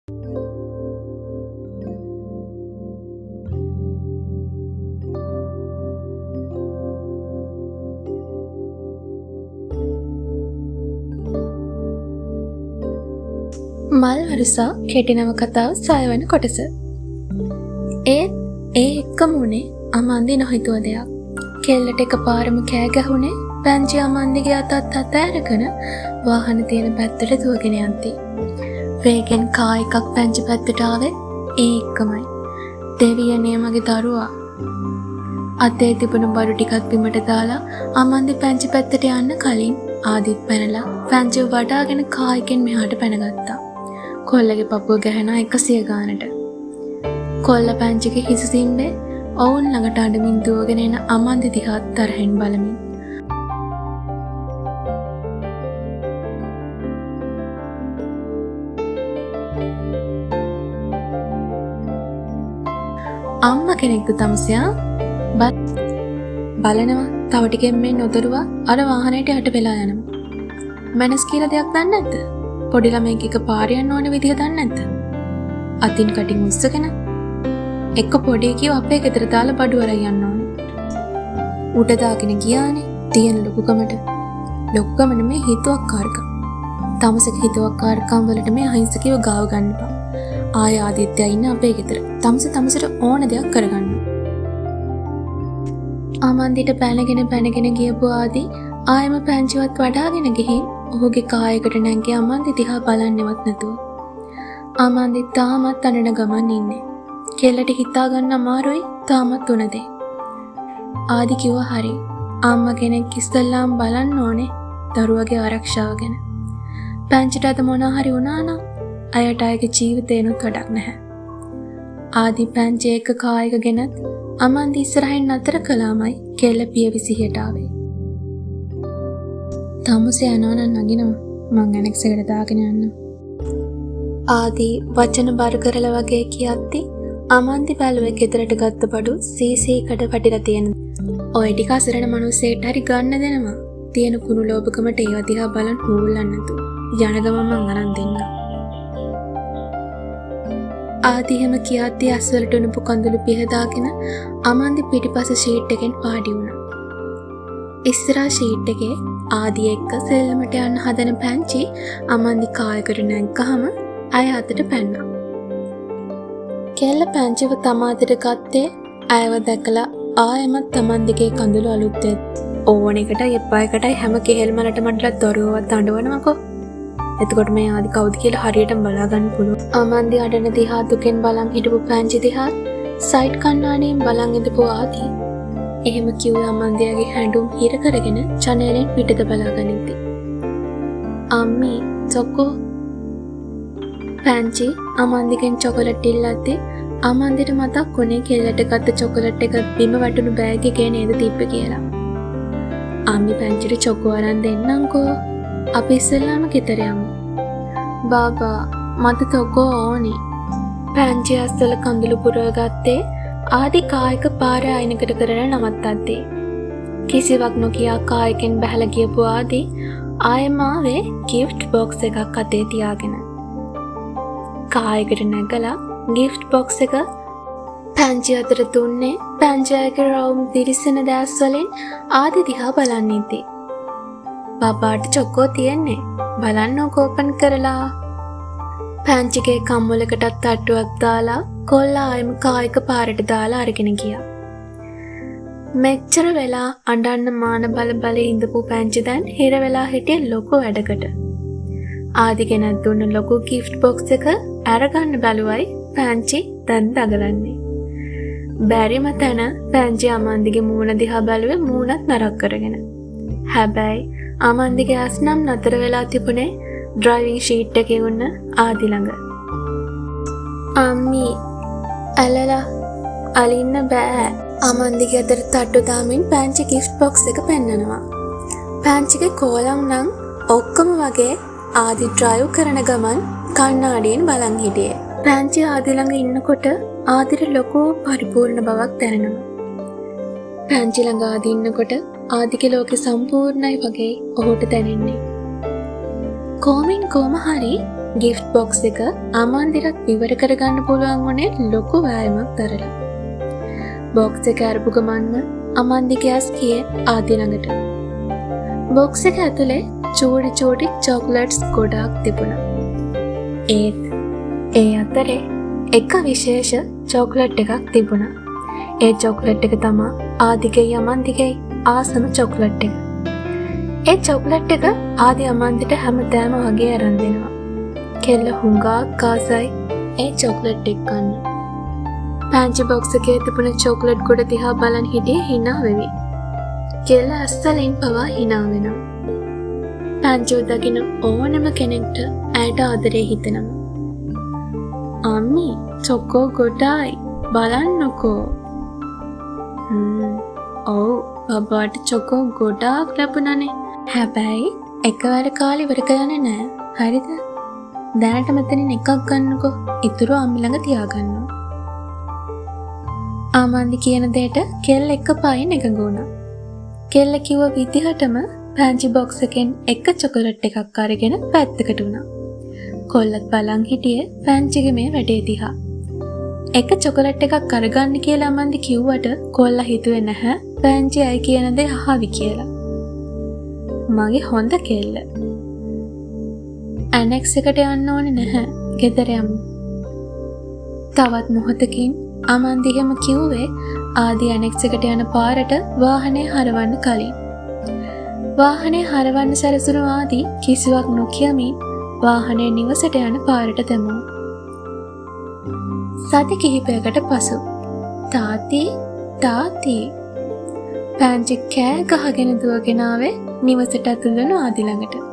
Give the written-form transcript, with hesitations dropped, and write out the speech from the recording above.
මල් වරුසා කෙටි නවකතාව 6 වෙනි කොටස. ඒ එක්කම උනේ අමන්දි නොහිතුව දෙයක්. කෙල්ලට එකපාරම කෑ ගැහුනේ පැංචි අමන්දිගේ අතත් අතෑරගෙන වාහන තියෙන පැත්තට දුවගෙන යන්ති. වේගෙන් කා එකක් පැංචි පැත්තට ආවේ ඒ එක්කමයි. දෙවියනේ මගේ දරුවා. අතේ තිබුණු බඩු ටිකක් බිමට දාලා අමන්දි පැංචි පැත්තට යන්න කලින් ආදිත් පැනලා පැංචිව වඩාගෙන කා එකෙන් මෙහාට පැනගත්තා. කොල්ලගේ පපුව ගැහෙනා 100 ගානට. කොල්ල පැංචිගේ හිස සිම්බේ ඔවුන් ළඟට අඬමින් දුවගෙන එන අමන්දි දිහා තරහෙන් බලමින්. අම්මා කෙනෙක්ද තමසයා බලනවා තව ටිකෙන් මේ නොදරුවා අර වාහනේට යට වෙලා යනවා. මනස් කියලා දෙයක් දන්නේ නැද්ද? පොඩි ළමෙක් එක පාර යන්න ඕන විදිහ දන්නේ නැද්ද? අතින් කටින් උස්සගෙන එක්ක පොඩි කිව්ව අපේ ගෙදර දාලා බඩු අරන් යන්න ඕනේ. උඩ දාගෙන ගියානේ තියෙන ලොකුකමට. ලොකුකම නෙමේ හිතුවක්කාරකම්. තමසක හිතුවක්කාරකම් වලට මේ අහිංසකව ගාව ගන්නපා. ආය ආදිත්‍යයා ඉන්න අපේ ගෙදර. තමසට ඕන දෙයක් කරගන්න. ආමන්දිට පැනගෙන ගියපු ආදි ආයම පැංචිවත් වඩාගෙන ගිහින් ඔහුගේ කායකට නැංගේ අමන්දි දිහා බලන්නවත් නැතුව. අමන්දි තාමත් අඬන ගමන් ඉන්නේ. කෙල්ලට හිතා ගන්න අමාරුයි තාමත් උන දේ. ආදි කිව්වා හරි. අම්මා කෙනෙක් ඉස්සල්ලාම බලන්න ඕනේ දරුවගේ ආරක්ෂාව ගැන. පැංචිට අද මොනවා හරි වුණා නම් අයට අයගේ ජීවිතේනොත් වැඩක් නැහැ. ආදි පැංචි එක කායක ගෙනත් අමන්දි ඉස්සරහින් අතර කළාමයි කෙල්ල පියවිසියට ආවේ. තමුසේ යනවා නම් නගිනවා. මං ඇනෙක්ස් එකට දාගෙන යන්න. ආදි වචන බර කරලා වගේ කියද්දි අමන්දි බැලුවේ ගෙදරට ගත්ත බඩු සීසීකට වැටිලා තියෙන. ඔය ටික අසරණ මිනිස්සෙට හරි ගන්න දෙනවා. තියෙන කුණු ලෝභකමට ඒව දිහා බලන් හූල්ලන්න නැතුව. යන ගමන් මං අරන් දෙන්නම්. ආදි හැම කියද්දි අස්වලට උණපු කඳුළු පිහදාගෙන අමන්දි පිටිපස්ස ෂීට් එකෙන් පාඩි වුණා. ඉස්සරහා ෂීට් එකේ ආදි එක්ක සෙල්ලමට යන්න හදන පැංචි අමන්දි කායකට නැංගහම අය අතට පැන්නා. කෙල්ල පැංචිව තමා අතට ගත්තේ අයව දැකලා ආයෙමත් තමන්දිගේ කඳුළු අලුත් ඕන එකට එපා එකටයි හැම කෙහෙල් මලට මඩලත් දරුවවත් අඬවනවකෝ. එතකොට මේ ආදි කවුද කියලා හරියටම බලා ගන්න පුළුවන්. අමන්දි අඬන දිහා දුකෙන් බලන් හිටපු පැංචි දිහා සයිඩ් කණ්ණාඩියෙන් බලන් ඉඳපු ආදි එහෙම කිව්ව අමන්දියාගේ හැඬුම් හිර කරගෙන චනේලෙන් පිටත බලාගනිද්දි. අම්මි චොකෝ. පැංචි අමන්දිගෙන් චොකලට් ඉල්ලද්දි අමන්දිට මතක් වුණේ කෙල්ලට ගත්ත චොකලට් එක බිම වැටුණු බෑග් එකේ නේද තිබ්බේ කියලා. අම්මි පැංචිට චොකෝ අරන් දෙන්නම්කෝ. අපි ඉස්සෙල්ලාම ගෙදර යමු. බාබා මට චොකෝ ඕනේ. පැංචි අස්සල කඳුළු පුරව ගත්තේ ආදි කායක පාර අයිනකට කරලා නවත්තද්දී. කිසිවක් නොකියා කායකෙන් බැහැලා ගියපු ආදි ආයෙම ආවේ gift box එකක් අතේ තියාගෙන. කායකට නැගලා gift box එක පැංචි අතට දුන්නේ. පැංචිගේ රවුම් දිරිසෙන දැස් වලින් ආදි දිහා බලන් ඉද්දි. බබාට චොකෝ තියෙන්නේ. බලන්නකෝ ඕපන් කරලා. පැංචිගේ කම්මලකටත් තට්ටුවක් දාලා කොල්ලා ආයෙම කායක පාරට දාලා අරගෙන ගියා. මෙච්චර වෙලා අඬන්න මාන බල ඉඳපු පැංචි දැන් හිර වෙලා හිටියේ ලොකු වැඩකට. ආදි ගෙනත් දුන්න ලොකු gift box එක අරගන්න බැලුවයි පැංචි දැන් දඟලන්නේ. බැරිම තැන පැංචි අමන්දිගේ මූණ දිහා බැලුවේ මූණත් නරක් කරගෙන. හැබැයි අමන්දිගේ ඇස් නම් නතර වෙලා තිබුණේ ඩ්‍රයිවිං ෂීට් එකේ උන්න ආදි ළඟ. අම්මි ඇලලා අලින්න බෑ. අමන්දිගේ අතට තට්ටු දාමින් පැංචි gift box එක පෙන්නනවා. පැංචිගේ කෝලම් නම් ඔක්කොම වගේ ආදි ඩ්‍රයිව් කරන ගමන් කණ්ණාඩියෙන් බලන් හිටියේ. පැංචි ආදි ළඟ ඉන්නකොට ආදිට ලොකු පරිපූර්ණ බවක් දැනෙනවා. පැංචි ළඟ ආදි ඉන්නකොට ආදිගේ ලෝකෙ සම්පූර්ණයි වගේ ඔහුට දැනෙන්නේ. කොහොම හරි ගිෆ්ට් බොක්ස් එක අමාන්දිරත් ඉවර කරගන්න පුළුවන් වුණේ ලොකු වෑයමක් දරලා. බොක්ස් එක අරපු ගමන්ම අමාන්දි ගෑස් කියේ ආදි ළඟට. බොක්ස් එක ඇතුලේ චූටි චොක්ලට්ස් ගොඩාක් තිබුණා. ඒත් ඒ අතරේ එක විශේෂ චොක්ලට් එකක් තිබුණා. ඒ චොක්ලට් එක තමා ආදිගේ අමාන්දිගේ ආසම චොක්ලට් එක. ඒ චොක්ලට් එක ආදි අමාන්දිට හැමදාම වගේ අරන් දෙනවා. කෙල්ල හුඟක් ආසයි ඒ චොක්ලට් එක ගන්න. පැන්චි බොක්ස් එකේ තිබුණ චොක්ලට් ගොඩ දිහා බලන් හිටියේ hina වෙවි. කෙල්ල අස්සලින් පවා hina වෙනවා. පැන්චි දකින්න ඕනම කෙනෙක්ට ඇයට ආදරේ හිතෙනවා. අම්මි චොකෝ ගොඩයි බලන්නකෝ. ඔව් බබාට චොකෝ ගොඩාක් ලැබුණනේ. හැබැයි එකවර කාලේ ඉවර කරන්නේ නෑ. හරිද? දැනට මෙතනින් එකක් ගන්නකෝ. ඉතුරු අම්මි ළඟ තියාගන්නවා. ආමන්දි කියන දෙයට කෙල්ල එක පායින් එකඟ වුණා. කෙල්ල කිව්ව විදිහටම පැන්චි බොක්ස් එකෙන් එක චොකලට් එකක් අරගෙන පැත්තකට වුණා. කොල්ලත් බලන් හිටියේ පැන්චිගේ මේ වැඩේ දිහා. එක චොකලට් එකක් අරගන්න කියලා අමන්දි කිව්වට කොල්ලා හිතුවේ නැහැ පැන්චි අය කියන දේ අහවි කියලා. මගේ හොඳ කෙල්ල. ඇනෙක්ස් එකට යන්න ඕනේ නැහැ. ගෙදර යමු. තවත් මොහොතකින් අමන්දි හැම කිව්වේ ආදි ඇනෙක්ස් එකට යන පාරට වාහනේ හරවන්න කලින්. වාහනේ හරවන්න සැරසුණු ආදි කිසිවක් නොකියමින් වාහනේ නිවසට යන පාරට දැමුවා. සති කිහිපයකට පසු තාත්ති පැන්චි කෑ ගහගෙන දුවගෙන ආවේ නිවසට ඇතුළු වුණු ආදි ළඟට.